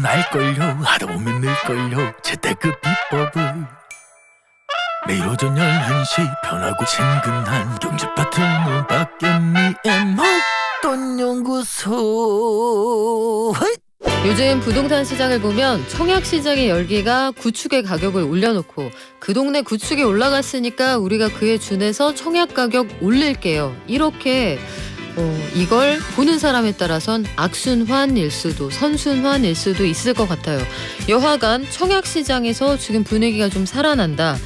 알걸요. 하다 보면 늘걸요. 재테크 비법을 매일 오전 11시 편하고 친근한 경제 파트너 박연미의 목돈연구소. 요즘 부동산 시장을 보면 청약 시장의 열기가 구축의 가격을 올려놓고 그 동네 구축이 올라갔으니까 우리가 그에 준해서 청약 가격 올릴게요. 이렇게 이걸 보는 사람에 따라선 악순환일 수도 선순환일 수도 있을 것 같아요. 여하간 청약 시장에서 지금 분위기가 좀 살아난다.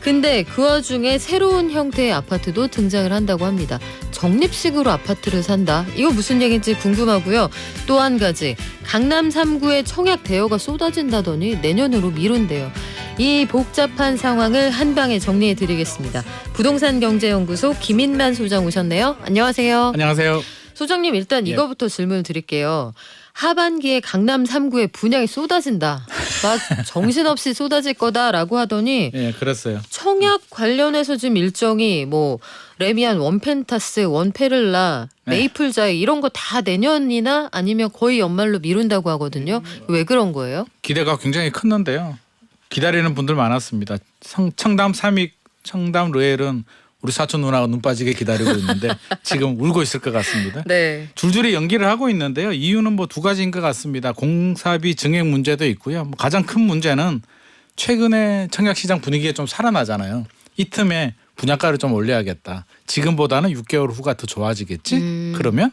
근데 그 와중에 새로운 형태의 아파트도 등장을 한다고 합니다. 적립식으로 아파트를 산다. 이거 무슨 얘기인지 궁금하고요. 또 한 가지, 강남 3구에 청약 대여가 쏟아진다더니 내년으로 미룬대요. 이 복잡한 상황을 한 방에 정리해드리겠습니다. 부동산경제연구소 김인만 소장 오셨네요. 안녕하세요. 안녕하세요. 소장님, 일단 이거부터 질문 드릴게요. 하반기에 강남 3구에 분양이 쏟아진다. 막 정신없이 쏟아질 거다라고 하더니 예, 그랬어요. 청약 관련해서 지금 일정이 뭐 레미안 원펜타스, 원페를라, 메이플자이 이런 거 다 내년이나 아니면 거의 연말로 미룬다고 하거든요. 왜 그런 거예요? 기대가 굉장히 컸는데요. 기다리는 분들 많았습니다. 청담 3위, 청담 르엘은 우리 사촌 누나가 눈 빠지게 기다리고 있는데 지금 울고 있을 것 같습니다. 네. 줄줄이 연기를 하고 있는데요. 이유는 뭐 두 가지인 것 같습니다. 공사비 증액 문제도 있고요. 뭐 가장 큰 문제는 최근에 청약시장 분위기가 좀 살아나잖아요. 이 틈에 분양가를 좀 올려야겠다. 지금보다는 6개월 후가 더 좋아지겠지? 그러면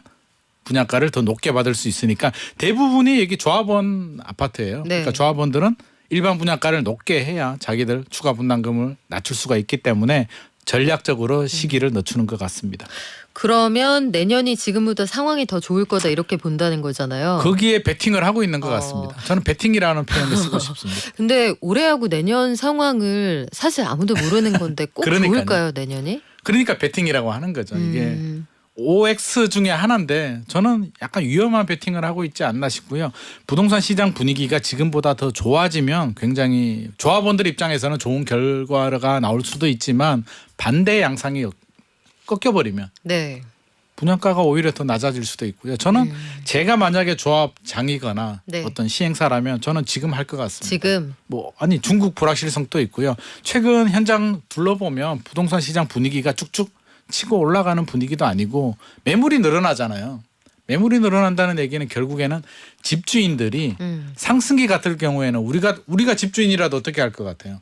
분양가를 더 높게 받을 수 있으니까 대부분이 여기 조합원 아파트예요. 네. 그러니까 조합원들은 일반 분양가를 높게 해야 자기들 추가 분담금을 낮출 수가 있기 때문에 전략적으로 시기를 늦추는 것 같습니다. 그러면 내년이 지금보다 상황이 더 좋을 거다 이렇게 본다는 거잖아요. 거기에 베팅을 하고 있는 것 같습니다. 저는 베팅이라는 표현을 쓰고 싶습니다. 근데 올해하고 내년 상황을 사실 아무도 모르는 건데 꼭 그러니까요. 좋을까요, 내년이? 그러니까 베팅이라고 하는 거죠. 이게 OX 중에 하나인데 저는 약간 위험한 베팅을 하고 있지 않나 싶고요. 부동산 시장 분위기가 지금보다 더 좋아지면 굉장히 조합원들 입장에서는 좋은 결과가 나올 수도 있지만 반대의 양상이 꺾여버리면 네. 분양가가 오히려 더 낮아질 수도 있고요. 저는 제가 만약에 조합장이거나 네. 어떤 시행사라면 저는 지금 할 것 같습니다. 지금 아니 중국 불확실성도 있고요. 최근 현장 둘러보면 부동산 시장 분위기가 쭉쭉 치고 올라가는 분위기도 아니고 매물이 늘어나잖아요. 매물이 늘어난다는 얘기는 결국에는 집주인들이 상승기 같을 경우에는 우리가 집주인이라도 어떻게 할 것 같아요?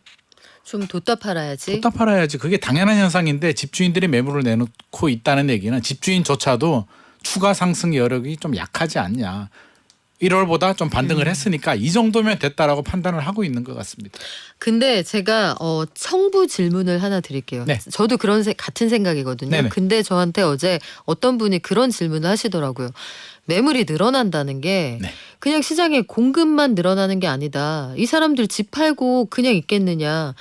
좀 뒀다 팔아야지. 뒀다 팔아야지. 그게 당연한 현상인데 집주인들이 매물을 내놓고 있다는 얘기는 집주인조차도 추가 상승 여력이 좀 약하지 않냐. 1월보다 좀 반등을 했으니까 이 정도면 됐다라고 판단을 하고 있는 것 같습니다. 근데 제가 청부 질문을 하나 드릴게요. 네. 저도 같은 생각이거든요. 네네. 근데 저한테 어제 어떤 분이 그런 질문을 하시더라고요. 매물이 늘어난다는 게 네. 그냥 시장에 공급만 늘어나는 게 아니다. 이 사람들 집 팔고 그냥 있겠느냐.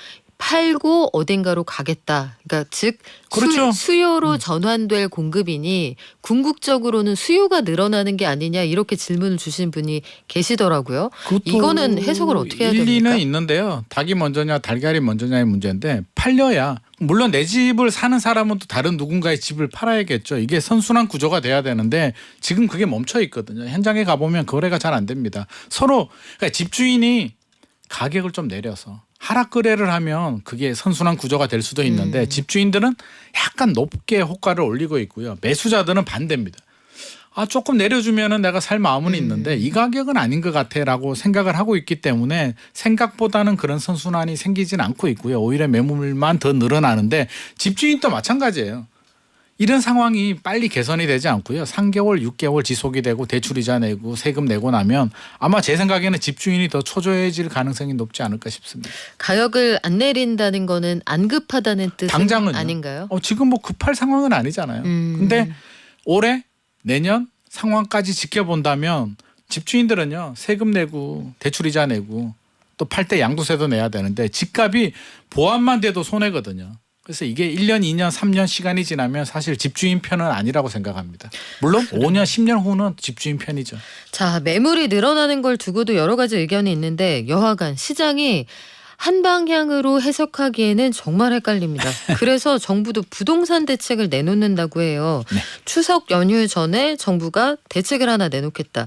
팔고 어딘가로 가겠다. 그러니까 즉 그렇죠. 수요로 전환될 공급이니 궁극적으로는 수요가 늘어나는 게 아니냐 이렇게 질문을 주신 분이 계시더라고요. 이거는 해석을 어떻게 해야 됩니까? 일리는 있는데요. 닭이 먼저냐 달걀이 먼저냐의 문제인데 팔려야 물론 내 집을 사는 사람은 또 다른 누군가의 집을 팔아야겠죠. 이게 선순환 구조가 돼야 되는데 지금 그게 멈춰 있거든요. 현장에 가보면 거래가 잘 안 됩니다. 서로 그러니까 집주인이 가격을 좀 내려서 하락 거래를 하면 그게 선순환 구조가 될 수도 있는데 집주인들은 약간 높게 호가를 올리고 있고요. 매수자들은 반대입니다. 조금 내려주면은 내가 살 마음은 있는데 이 가격은 아닌 것 같아라고 생각을 하고 있기 때문에 생각보다는 그런 선순환이 생기진 않고 있고요. 오히려 매물만 더 늘어나는데 집주인도 마찬가지예요. 이런 상황이 빨리 개선이 되지 않고요. 3개월, 6개월 지속이 되고 대출이자 내고 세금 내고 나면 아마 제 생각에는 집주인이 더 초조해질 가능성이 높지 않을까 싶습니다. 가격을 안 내린다는 거는 안 급하다는 뜻은 당장은요. 아닌가요? 지금 뭐 급할 상황은 아니잖아요. 근데 올해 내년 상황까지 지켜본다면 집주인들은요. 세금 내고 대출이자 내고 또 팔 때 양도세도 내야 되는데 집값이 보합만 돼도 손해거든요. 그래서 이게 1년, 2년, 3년 시간이 지나면 사실 집주인 편은 아니라고 생각합니다. 물론 5년, 10년 후는 집주인 편이죠. 자, 매물이 늘어나는 걸 두고도 여러 가지 의견이 있는데 여하간 시장이 한 방향으로 해석하기에는 정말 헷갈립니다. 그래서 정부도 부동산 대책을 내놓는다고 해요. 네. 추석 연휴 전에 정부가 대책을 하나 내놓겠다.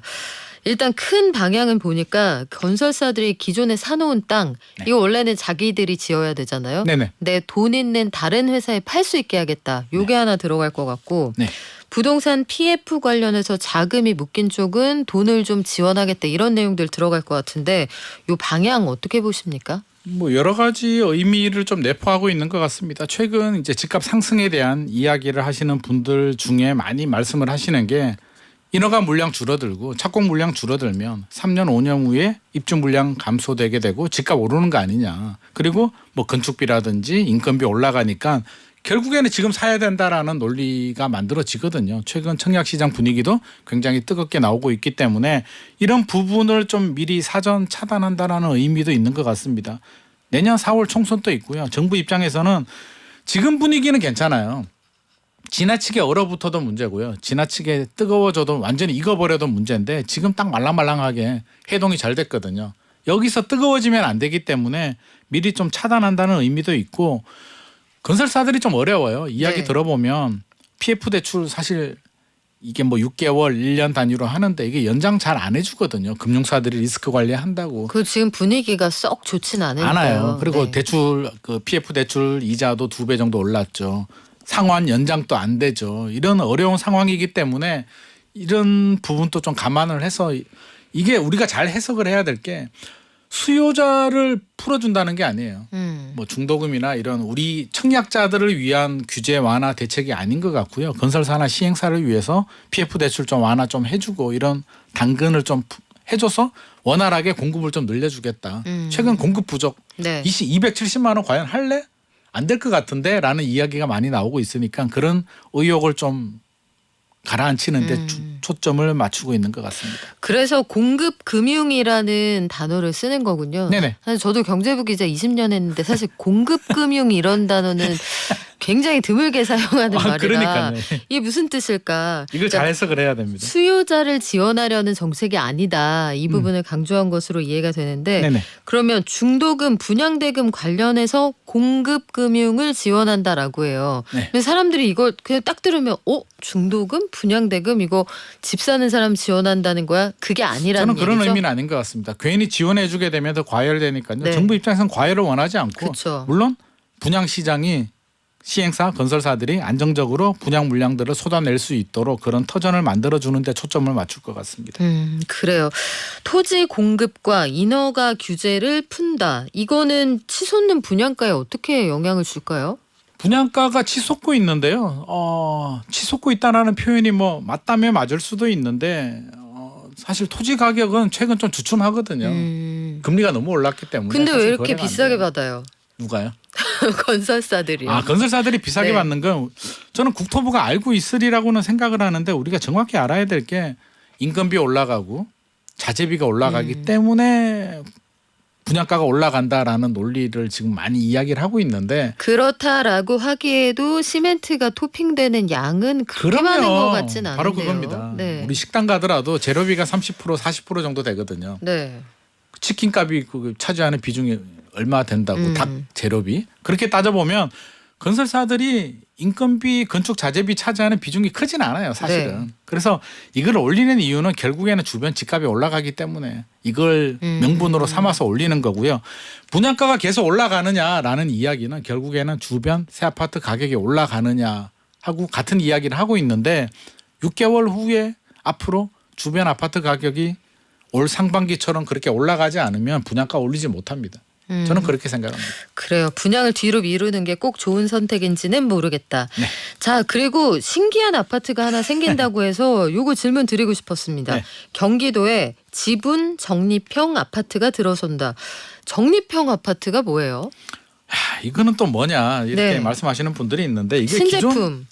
일단 큰 방향은 보니까 건설사들이 기존에 사놓은 땅 네. 이거 원래는 자기들이 지어야 되잖아요. 네네. 내 돈 있는 다른 회사에 팔 수 있게 하겠다. 요게 하나 들어갈 것 같고 네. 부동산 PF 관련해서 자금이 묶인 쪽은 돈을 좀 지원하겠다 이런 내용들 들어갈 것 같은데 요 방향 어떻게 보십니까? 뭐 여러 가지 의미를 좀 내포하고 있는 것 같습니다. 최근 이제 집값 상승에 대한 이야기를 하시는 분들 중에 많이 말씀을 하시는 게 인허가 물량 줄어들고 착공 물량 줄어들면 3년 5년 후에 입주 물량 감소되게 되고 집값 오르는 거 아니냐. 그리고 뭐 건축비라든지 인건비 올라가니까 결국에는 지금 사야 된다라는 논리가 만들어지거든요. 최근 청약시장 분위기도 굉장히 뜨겁게 나오고 있기 때문에 이런 부분을 좀 미리 사전 차단한다라는 의미도 있는 것 같습니다. 내년 4월 총선도 있고요. 정부 입장에서는 지금 분위기는 괜찮아요. 지나치게 얼어붙어도 문제고요. 지나치게 뜨거워져도 완전히 익어버려도 문제인데 지금 딱 말랑말랑하게 해동이 잘 됐거든요. 여기서 뜨거워지면 안 되기 때문에 미리 좀 차단한다는 의미도 있고 건설사들이 좀 어려워요. 이야기 네. 들어보면 PF 대출 사실 이게 뭐 6개월, 1년 단위로 하는데 이게 연장 잘 안 해주거든요. 금융사들이 리스크 관리한다고. 그 지금 분위기가 썩 좋진 않을까요? 않아요. 그리고 네. 대출 그 PF 대출 이자도 2배 정도 올랐죠. 상환 연장도 안 되죠. 이런 어려운 상황이기 때문에 이런 부분도 좀 감안을 해서 이게 우리가 잘 해석을 해야 될 게 수요자를 풀어준다는 게 아니에요. 뭐 중도금이나 이런 우리 청약자들을 위한 규제 완화 대책이 아닌 것 같고요. 건설사나 시행사를 위해서 PF 대출 좀 완화 좀 해주고 이런 당근을 좀 해줘서 원활하게 공급을 좀 늘려주겠다. 최근 공급 부족 네. 270만 원 과연 할래? 안 될 것 같은데 라는 이야기가 많이 나오고 있으니까 그런 의혹을 좀 가라앉히는데 초점을 맞추고 있는 것 같습니다. 그래서 공급금융이라는 단어를 쓰는 거군요. 네네. 사실 저도 경제부 기자 20년 했는데 사실 공급금융 이런 단어는 굉장히 드물게 사용하는 말이라 그러니까요. 이게 무슨 뜻일까? 이걸 잘 해석을 해야 됩니다. 수요자를 지원하려는 정책이 아니다. 이 부분을 강조한 것으로 이해가 되는데 네네. 그러면 중도금, 분양대금 관련해서 공급금융을 지원한다라고 해요. 네. 근데 사람들이 이걸 그냥 딱 들으면 중도금, 분양대금 이거 집 사는 사람 지원한다는 거야? 그게 아니라는 저는 그런 얘기죠? 의미는 아닌 것 같습니다. 괜히 지원해주게 되면 더 과열되니까요. 네. 정부 입장에서는 과열을 원하지 않고 그쵸. 물론 분양 시장이 시행사, 건설사들이 안정적으로 분양 물량들을 쏟아낼 수 있도록 그런 터전을 만들어주는 데 초점을 맞출 것 같습니다. 그래요. 토지 공급과 인허가 규제를 푼다. 이거는 치솟는 분양가에 어떻게 영향을 줄까요? 분양가가 치솟고 있는데요. 치솟고 있다라는 표현이 뭐 맞다면 맞을 수도 있는데 사실 토지 가격은 최근 좀 주춤하거든요. 금리가 너무 올랐기 때문에. 근데 왜 사실 이렇게 거래가 안 비싸게 돼요. 받아요? 누가요? 건설사들이요. 건설사들이 비싸게 네. 받는 건 저는 국토부가 알고 있으리라고는 생각을 하는데 우리가 정확히 알아야 될 게 인건비 올라가고 자재비가 올라가기 때문에 분양가가 올라간다라는 논리를 지금 많이 이야기를 하고 있는데 그렇다라고 하기에도 시멘트가 토핑되는 양은 그렇게 많은 것 같진 않은데요. 바로 그겁니다. 네. 우리 식당 가더라도 재료비가 30% 40% 정도 되거든요. 네. 치킨값이 그 차지하는 비중이 얼마 된다고 닭 재료비 그렇게 따져보면 건설사들이 인건비 건축 자재비 차지하는 비중이 크진 않아요 사실은. 네. 그래서 이걸 올리는 이유는 결국에는 주변 집값이 올라가기 때문에 이걸 명분으로 삼아서 올리는 거고요. 분양가가 계속 올라가느냐라는 이야기는 결국에는 주변 새 아파트 가격이 올라가느냐 하고 같은 이야기를 하고 있는데 6개월 후에 앞으로 주변 아파트 가격이 올 상반기처럼 그렇게 올라가지 않으면 분양가 올리지 못합니다. 저는 그렇게 생각합니다. 그래요. 분양을 뒤로 미루는 게 꼭 좋은 선택인지는 모르겠다. 네. 자, 그리고 신기한 아파트가 하나 생긴다고 해서 요거 질문 드리고 싶었습니다. 네. 경기도에 지분 적립형 아파트가 들어선다. 적립형 아파트가 뭐예요? 이거는 또 뭐냐 이렇게 네. 말씀하시는 분들이 있는데 이게 신제품.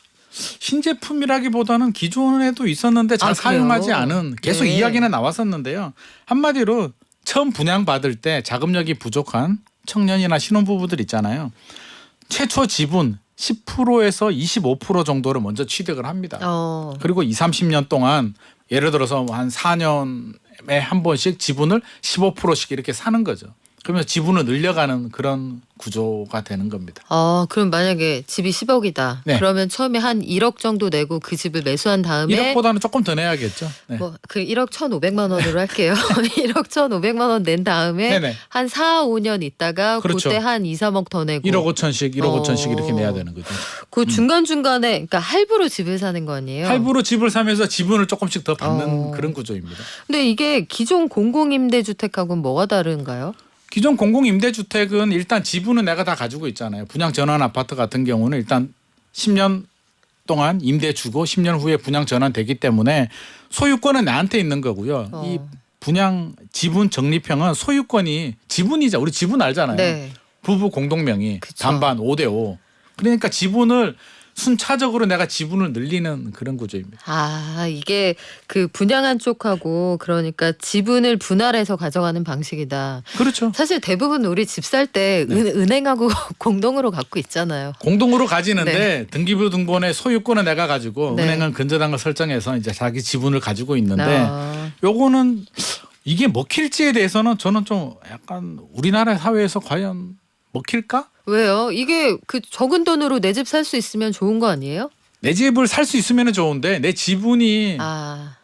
신제품이라기보다는 기존에도 있었는데 잘 아, 사용하지 그래요? 않은 계속 네. 이야기는 나왔었는데요. 한마디로 처음 분양받을 때 자금력이 부족한 청년이나 신혼부부들 있잖아요. 최초 지분 10%에서 25% 정도를 먼저 취득을 합니다. 그리고 20-30년 동안 예를 들어서 한 4년에 한 번씩 지분을 15%씩 이렇게 사는 거죠. 그러면서 지분을 늘려가는 그런 구조가 되는 겁니다. 그럼 만약에 집이 10억이다. 네. 그러면 처음에 한 1억 정도 내고 그 집을 매수한 다음에 1억보다는 조금 더 내야겠죠. 네. 뭐 그 1억 1,500만 원으로 할게요. 1억 1,500만 원 낸 다음에 네네. 한 4, 5년 있다가 그렇죠. 그때 한 2, 3억 더 내고 1억 5천씩, 1억 5천씩 이렇게 내야 되는 거죠. 그 중간중간에 그러니까 할부로 집을 사는 거 아니에요? 할부로 집을 사면서 지분을 조금씩 더 받는 어. 그런 구조입니다. 근데 이게 기존 공공임대주택하고는 뭐가 다른가요? 기존 공공임대주택은 일단 지분은 내가 다 가지고 있잖아요. 분양 전환 아파트 같은 경우는 일단 10년 동안 임대 주고 10년 후에 분양 전환되기 때문에 소유권은 나한테 있는 거고요. 이 분양 지분 적립형은 소유권이 지분이자 우리 지분 알잖아요. 네. 부부 공동명의 그쵸. 반반 5대5. 그러니까 지분을 순차적으로 내가 지분을 늘리는 그런 구조입니다. 이게 그 분양한 쪽하고 그러니까 지분을 분할해서 가져가는 방식이다. 그렇죠. 사실 대부분 우리 집 살 때 네. 은행하고 공동으로 갖고 있잖아요. 공동으로 가지는데 네. 등기부 등본의 소유권은 내가 가지고 네. 은행은 근저당을 설정해서 이제 자기 지분을 가지고 있는데 아, 요거는 이게 먹힐지에 대해서는 저는 좀 약간 우리나라 사회에서 과연 먹힐까? 왜요? 이게 그 적은 돈으로 내 집 살 수 있으면 좋은 거 아니에요? 내 집을 살 수 있으면 좋은데 내 지분이 아,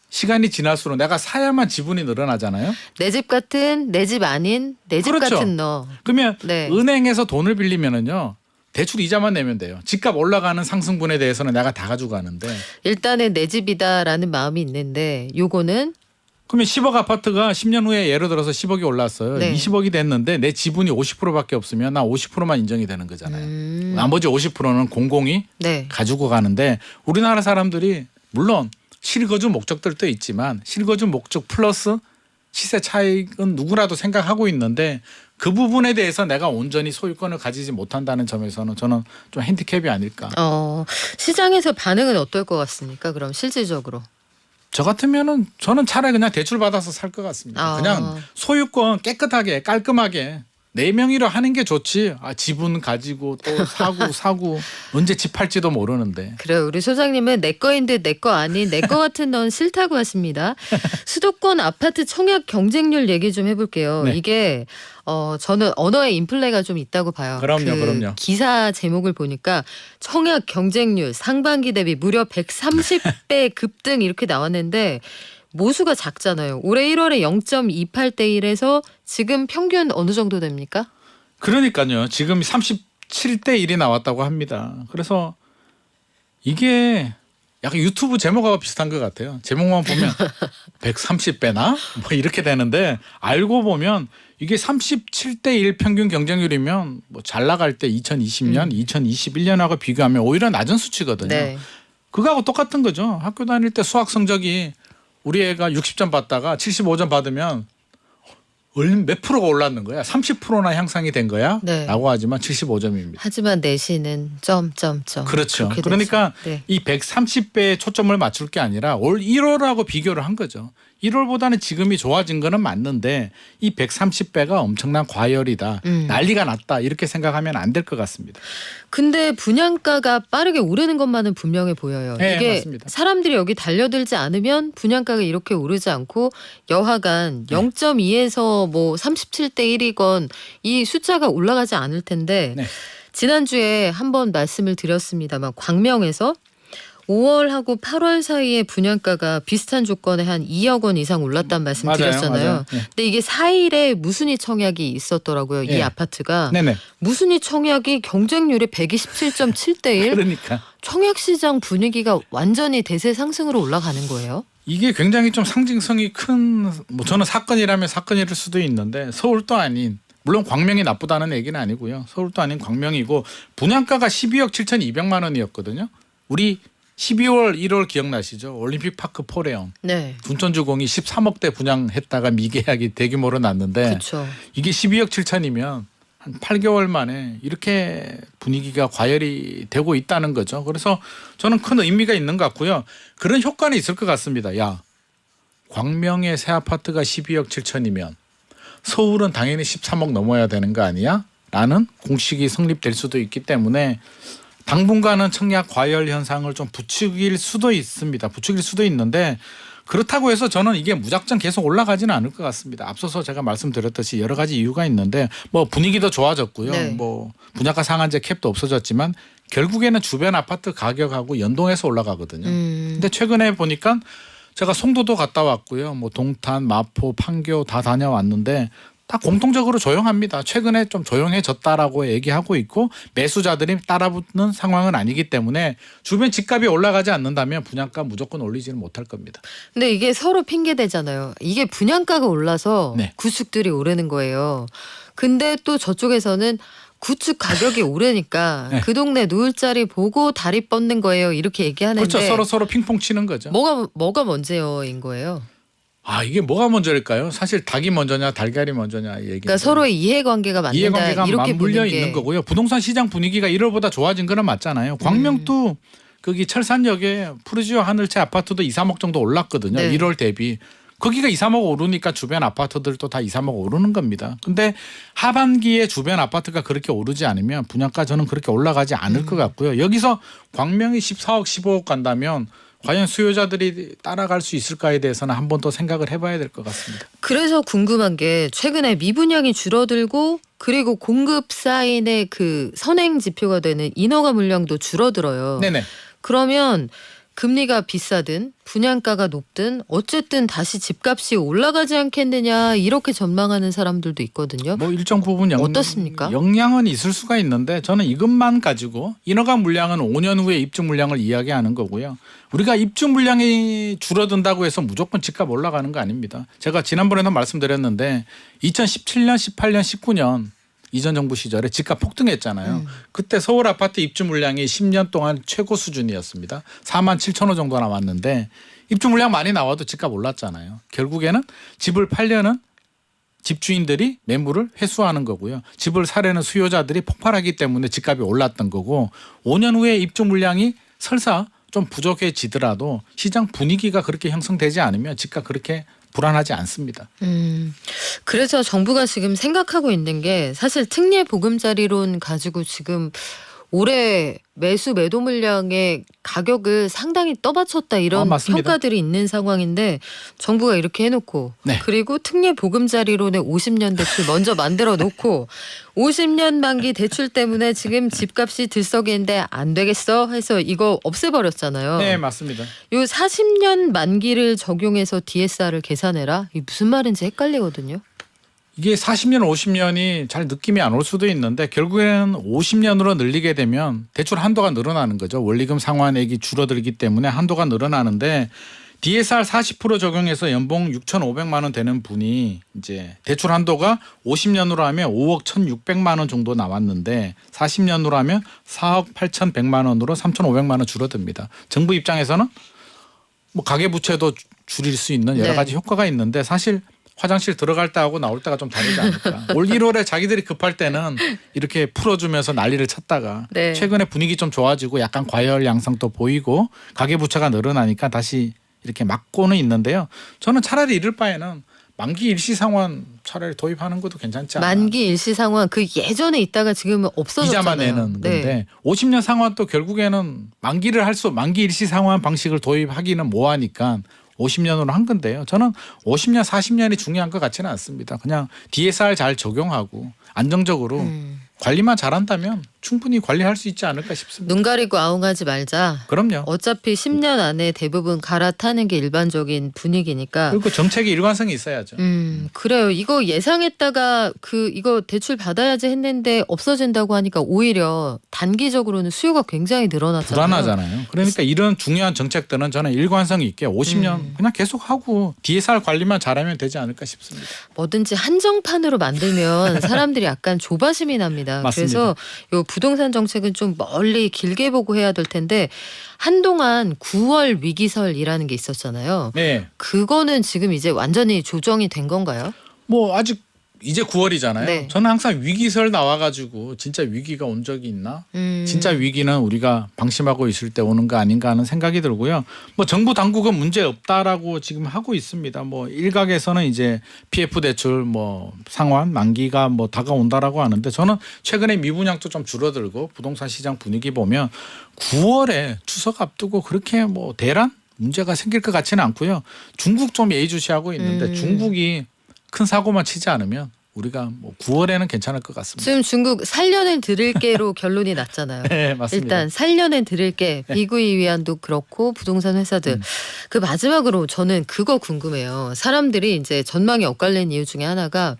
시간이 지날수록 내가 사야만 지분이 늘어나잖아요. 내 집 같은 내 집 아닌 내 집 그렇죠. 같은 너. 그러면 네. 은행에서 돈을 빌리면은요. 대출 이자만 내면 돼요. 집값 올라가는 상승분에 대해서는 내가 다 가지고 가는데 일단은 내 집이다라는 마음이 있는데 요거는 그러면 10억 아파트가 10년 후에 예를 들어서 10억이 올랐어요. 네. 20억이 됐는데 내 지분이 50%밖에 없으면 나 50%만 인정이 되는 거잖아요. 나머지 50%는 공공이 네. 가지고 가는데 우리나라 사람들이 물론 실거주 목적들도 있지만 실거주 목적 플러스 시세 차익은 누구라도 생각하고 있는데 그 부분에 대해서 내가 온전히 소유권을 가지지 못한다는 점에서는 저는 좀 핸디캡이 아닐까. 시장에서 반응은 어떨 것 같습니까? 그럼 실질적으로. 저 같으면은 저는 차라리 그냥 대출 받아서 살 것 같습니다. 그냥 소유권 깨끗하게 깔끔하게 내 명의로 하는 게 좋지. 지분 가지고 또 사고 언제 집 팔지도 모르는데. 그래요. 우리 소장님은 내 거인 듯 내 거 아닌 내 거 같은 넌 싫다고 하십니다. 수도권 아파트 청약 경쟁률 얘기 좀 해볼게요. 네. 이게 저는 언어의 인플레가 좀 있다고 봐요. 그럼요. 기사 제목을 보니까 청약 경쟁률 상반기 대비 무려 130배 급등 이렇게 나왔는데 모수가 작잖아요. 올해 1월에 0.28대 1에서 지금 평균 어느 정도 됩니까? 그러니까요. 지금 37대 1이 나왔다고 합니다. 그래서 이게 약간 유튜브 제목하고 비슷한 것 같아요. 제목만 보면 130배나 뭐 이렇게 되는데 알고 보면 이게 37대 1 평균 경쟁률이면 뭐 잘 나갈 때 2020년, 2021년하고 비교하면 오히려 낮은 수치거든요. 네. 그거하고 똑같은 거죠. 학교 다닐 때 수학 성적이 우리 애가 60점 받다가 75점 받으면 몇 프로가 올랐는 거야? 30%나 향상이 된 거야? 네. 라고 하지만 75점입니다. 하지만 내신은 점점점. 그렇죠. 그렇게 그러니까 되죠. 네. 이 130배에 초점을 맞출 게 아니라 올 1월하고 비교를 한 거죠. 1월보다는 지금이 좋아진 거는 맞는데 이 130배가 엄청난 과열이다. 난리가 났다. 이렇게 생각하면 안 될 것 같습니다. 근데 분양가가 빠르게 오르는 것만은 분명해 보여요. 네, 이게 맞습니다. 사람들이 여기 달려들지 않으면 분양가가 이렇게 오르지 않고 여하간 0.2에서 뭐 37대 1이건 이 숫자가 올라가지 않을 텐데 네. 지난주에 한번 말씀을 드렸습니다만 광명에서 5월하고 8월 사이에 분양가가 비슷한 조건에 한 2억 원 이상 올랐다는 말씀 드렸잖아요. 맞아요. 네. 근데 이게 4일에 무순위 청약이 있었더라고요. 이 네. 아파트가. 네네. 무순위 청약이 경쟁률이 127.7대 1. 그러니까. 청약 시장 분위기가 완전히 대세 상승으로 올라가는 거예요. 이게 굉장히 좀 상징성이 큰 뭐 저는 사건이라면 사건일 수도 있는데 서울도 아닌 물론 광명이 나쁘다는 얘기는 아니고요. 서울도 아닌 광명이고 분양가가 12억 7,200만 원이었거든요. 우리 12월 1월 기억나시죠? 올림픽 파크 포레온 네. 둔촌주공이 13억대 분양했다가 미계약이 대규모로 났는데 그렇죠. 이게 12억 7천이면 한 8개월 만에 이렇게 분위기가 과열이 되고 있다는 거죠. 그래서 저는 큰 의미가 있는 것 같고요. 그런 효과는 있을 것 같습니다. 야, 광명의 새 아파트가 12억 7천이면 서울은 당연히 13억 넘어야 되는 거 아니야? 라는 공식이 성립될 수도 있기 때문에 당분간은 청약 과열 현상을 좀 부추길 수도 있습니다. 부추길 수도 있는데 그렇다고 해서 저는 이게 무작정 계속 올라가지는 않을 것 같습니다. 앞서서 제가 말씀드렸듯이 여러 가지 이유가 있는데 뭐 분위기도 좋아졌고요. 네. 뭐 분양가 상한제 캡도 없어졌지만 결국에는 주변 아파트 가격하고 연동해서 올라가거든요. 근데 최근에 보니까 제가 송도도 갔다 왔고요. 뭐 동탄, 마포, 판교 다 다녀왔는데 다 공통적으로 조용합니다. 최근에 좀 조용해졌다라고 얘기하고 있고 매수자들이 따라붙는 상황은 아니기 때문에 주변 집값이 올라가지 않는다면 분양가 무조건 올리지는 못할 겁니다. 근데 이게 서로 핑계 대잖아요. 이게 분양가가 올라서 네. 구축들이 오르는 거예요. 근데 또 저쪽에서는 구축 가격이 오르니까 네. 그 동네 누울 자리 보고 다리 뻗는 거예요. 이렇게 얘기하는데 그렇죠. 서로 핑퐁 치는 거죠. 뭐가 먼저인 거예요? 아 이게 뭐가 먼저일까요? 사실 닭이 먼저냐 달걀이 먼저냐 얘기. 그러니까 서로의 이해관계가 맞는다 이해관계가 이렇게 맞물려 보는 게 있는 거고요. 부동산 시장 분위기가 1월보다 좋아진 건 맞잖아요. 광명도 거기 철산역에 푸르지오 하늘채 아파트도 2, 3억 정도 올랐거든요. 네. 1월 대비. 거기가 2, 3억 오르니까 주변 아파트들도 다 2, 3억 오르는 겁니다. 근데 하반기에 주변 아파트가 그렇게 오르지 않으면 분양가 저는 그렇게 올라가지 않을 것 같고요. 여기서 광명이 14억, 15억 간다면 과연 수요자들이 따라갈 수 있을까에 대해서는 한 번 더 생각을 해봐야 될 것 같습니다. 그래서 궁금한 게 최근에 미분양이 줄어들고 그리고 공급 사인의 그 선행 지표가 되는 인허가 물량도 줄어들어요. 네네. 그러면 금리가 비싸든 분양가가 높든 어쨌든 다시 집값이 올라가지 않겠느냐 이렇게 전망하는 사람들도 있거든요. 뭐 일정 부분 어떻습니까? 영향은 있을 수가 있는데 저는 이것만 가지고 인허가 물량은 5년 후에 입주 물량을 이야기하는 거고요. 우리가 입주 물량이 줄어든다고 해서 무조건 집값 올라가는 거 아닙니다. 제가 지난번에도 말씀드렸는데 2017년, 18년, 19년 이전 정부 시절에 집값 폭등했잖아요. 그때 서울 아파트 입주 물량이 10년 동안 최고 수준이었습니다. 4만 7천 호 정도 나왔는데 입주 물량 많이 나와도 집값 올랐잖아요. 결국에는 집을 팔려는 집주인들이 매물을 회수하는 거고요. 집을 사려는 수요자들이 폭발하기 때문에 집값이 올랐던 거고 5년 후에 입주 물량이 설사 좀 부족해지더라도 시장 분위기가 그렇게 형성되지 않으면 집값 그렇게 불안하지 않습니다. 그래서 정부가 지금 생각하고 있는 게 사실 특례 보금자리론 가지고 지금 올해 매도 물량의 가격을 상당히 떠받쳤다 이런 맞습니다. 평가들이 있는 상황인데 정부가 이렇게 해놓고 네. 그리고 특례 보금자리론의 50년 대출 먼저 만들어 놓고 50년 만기 대출 때문에 지금 집값이 들썩이는데 안 되겠어 해서 이거 없애버렸잖아요. 네, 맞습니다. 요 40년 만기를 적용해서 DSR을 계산해라. 이게 무슨 말인지 헷갈리거든요. 이게 40년, 50년이 잘 느낌이 안 올 수도 있는데 결국에는 50년으로 늘리게 되면 대출 한도가 늘어나는 거죠. 원리금 상환액이 줄어들기 때문에 한도가 늘어나는데 DSR 40% 적용해서 연봉 6,500만 원 되는 분이 이제 대출 한도가 50년으로 하면 5억 1,600만 원 정도 나왔는데 40년으로 하면 4억 8,100만 원으로 3,500만 원 줄어듭니다. 정부 입장에서는 뭐 가계부채도 줄일 수 있는 여러 네. 가지 효과가 있는데 사실 화장실 들어갈 때하고 나올 때가 좀 다르지 않을까. 올 1월에 자기들이 급할 때는 이렇게 풀어주면서 난리를 쳤다가 네. 최근에 분위기 좀 좋아지고 약간 과열 양상도 보이고 가계부채가 늘어나니까 다시 이렇게 막고는 있는데요. 저는 차라리 이럴 바에는 만기 일시 상환 차라리 도입하는 것도 괜찮지 않나. 만기 일시 상환 그 예전에 있다가 지금은 없어졌잖아요. 이자만 내는 건데 네. 50년 상환도 결국에는 만기 일시 상환 방식을 도입하기는 뭐하니까 50년으로 한 건데요. 저는 50년, 40년이 중요한 것 같지는 않습니다. 그냥 DSR 잘 적용하고 안정적으로 관리만 잘한다면 충분히 관리할 수 있지 않을까 싶습니다. 눈 가리고 아웅하지 말자. 그럼요. 어차피 10년 안에 대부분 갈아타는 게 일반적인 분위기니까. 그리고 정책의 일관성이 있어야죠. 그래요. 이거 예상했다가 이거 대출 받아야지 했는데 없어진다고 하니까 오히려 단기적으로는 수요가 굉장히 늘어났잖아요. 불안하잖아요. 그러니까 이런 중요한 정책들은 저는 일관성 있게 50년 그냥 계속 하고 DSR 관리만 잘하면 되지 않을까 싶습니다. 뭐든지 한정판으로 만들면 사람들이 약간 조바심이 납니다. 맞습니다. 그래서 요 부동산 정책은 좀 멀리 길게 보고 해야 될 텐데 한동안 9월 위기설이라는 게 있었잖아요. 네. 그거는 지금 이제 완전히 조정이 된 건가요? 뭐 아직 이제 9월이잖아요. 네. 저는 항상 위기설 나와가지고 진짜 위기가 온 적이 있나? 진짜 위기는 우리가 방심하고 있을 때 오는 거 아닌가 하는 생각이 들고요. 뭐 정부 당국은 문제 없다라고 지금 하고 있습니다. 뭐 일각에서는 이제 PF 대출 뭐 상환 만기가 뭐 다가온다라고 하는데 저는 최근에 미분양도 좀 줄어들고 부동산 시장 분위기 보면 9월에 추석 앞두고 그렇게 뭐 대란 문제가 생길 것 같지는 않고요. 중국 좀 예의주시하고 있는데 중국이 큰 사고만 치지 않으면 우리가 뭐 9월에는 괜찮을 것 같습니다. 지금 중국 살려낸 들을게로 결론이 났잖아요. 네, 맞습니다. 일단 살려낸 들을게 비구이 위안도 그렇고 부동산 회사들 그 마지막으로 저는 그거 궁금해요. 사람들이 이제 전망이 엇갈린 이유 중에 하나가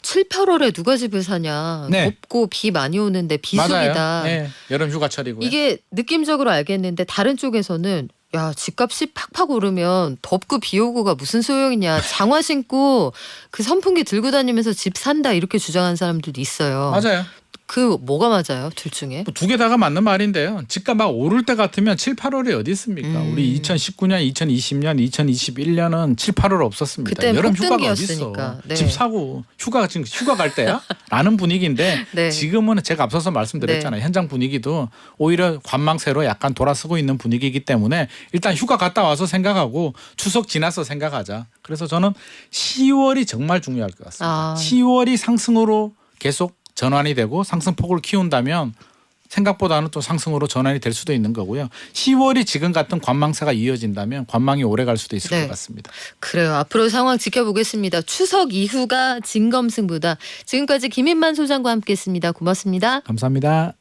7, 8월에 누가 집을 사냐. 네. 덥고 비 많이 오는데 비수기다. 맞아요. 네, 여름 휴가철이고요. 이게 느낌적으로 알겠는데 다른 쪽에서는 야 집값이 팍팍 오르면 덥고 비 오고가 무슨 소용이냐. 장화 신고 그 선풍기 들고 다니면서 집 산다 이렇게 주장하는 사람들도 있어요. 맞아요. 그 뭐가 맞아요? 둘 중에? 두 개 다가 맞는 말인데요. 집값 막 오를 때 같으면 7, 8월이 어디 있습니까? 우리 2019년, 2020년, 2021년은 7, 8월 없었습니다. 그때 여름 휴가가 어디 있어? 폭등기였으니까. 네. 집 사고 지금 휴가 갈 때야? 라는 분위기인데 네. 지금은 제가 앞서서 말씀드렸잖아요. 현장 분위기도 오히려 관망세로 약간 돌아서고 있는 분위기이기 때문에 일단 휴가 갔다 와서 생각하고 추석 지나서 생각하자. 그래서 저는 10월이 정말 중요할 것 같습니다. 10월이 상승으로 계속 전환이 되고 상승폭을 키운다면 생각보다는 또 상승으로 전환이 될 수도 있는 거고요. 10월이 지금 같은 관망세가 이어진다면 관망이 오래 갈 수도 있을 것 같습니다. 그래요. 앞으로 상황 지켜보겠습니다. 추석 이후가 진검승부다. 지금까지 김인만 소장과 함께했습니다. 고맙습니다. 감사합니다.